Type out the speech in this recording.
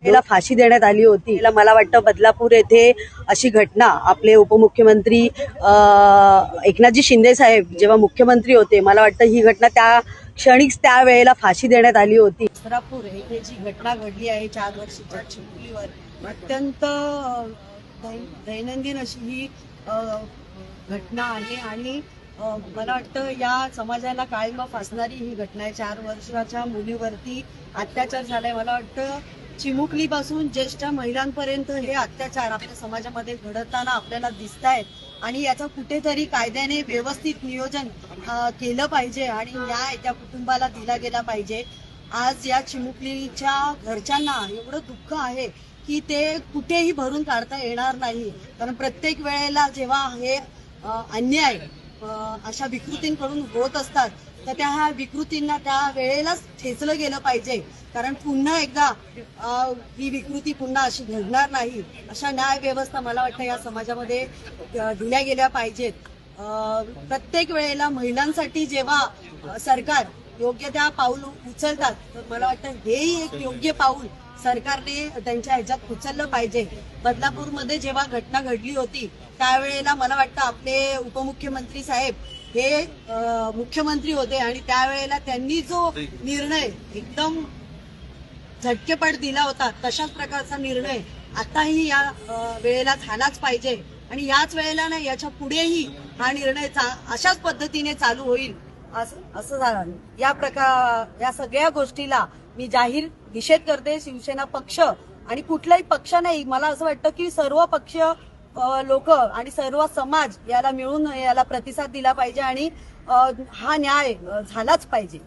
त्याला फाशी देण्यात आली होती। मला वाटतं बदलापूर येथे अशी घटना आपले उपमुख्यमंत्री एकनाथजी शिंदे साहेब जेव्हा मुख्यमंत्री होते, मला वाटतं ही घटना त्या क्षणिक त्या वेळेला फाशी देण्यात आली होती। बदलापूर येथे जी घटना घडली आहे 4 वर्षाच्या चिमुकलीवर, अत्यंत दैनंदिन अशी ही घटना आहे आणि मला वाटतं या समाजाला काळिमा फासणारी ही घटना आहे। 4 वर्षाच्या मुलीवरती अत्याचार झालाय। मला वाटतं चिमुकलीपासून ज्येष्ठ महिलांपर्यंत हे अत्याचार आपल्या समाजामध्ये घडताना आपल्याला दिसत आहेत आणि याचा कुठेतरी कायद्याने व्यवस्थित नियोजन केलं पाहिजे आणि न्याय त्या कुटुंबाला दिला गेला पाहिजे। आज या चिमुकलीच्या घरच्यांना एवढं दुःख आहे की ते कुठेही भरून काढता येणार नाही, कारण प्रत्येक वेळेला जेव्हा हे अन्याय अशा विकृतींकडून होत असतात तर त्या विकृतींना त्या वेळेलाच ठेचलं गेलं पाहिजे, कारण पुन्हा एकदा ही विकृती पुन्हा अशी घडणार नाही अशा न्याय व्यवस्था मला वाटतं या समाजामध्ये दिल्या गेल्या पाहिजेत। प्रत्येक वेळेला महिलांसाठी जेव्हा सरकार योग्य त्या पाऊल उचलतात तर मला वाटतं हेही एक योग्य पाऊल सरकारने त्यांच्या ह्याच्यात उचललं पाहिजे। बदलापूरमध्ये जेव्हा घटना घडली होती त्यावेळेला मला वाटतं आपले उपमुख्यमंत्री साहेब हे मुख्यमंत्री होते आणि त्यावेळेला त्यांनी जो निर्णय एकदम झटकेपट दिला होता तशाच प्रकारचा निर्णय आताही या वेळेला झालाच पाहिजे आणि याच वेळेला नाही याच्या पुढेही हा निर्णय अशाच पद्धतीने चालू होईल असं झालं। या सगळ्या गोष्टीला मी जाहीर निषेध करते। शिवसेना पक्ष आणि कुठलाही पक्ष नाही, मला असं वाटतं की सर्व पक्ष लोक आणि सर्व समाज याला मिळून याला प्रतिसाद दिला पाहिजे आणि हा न्याय झालाच पाहिजे।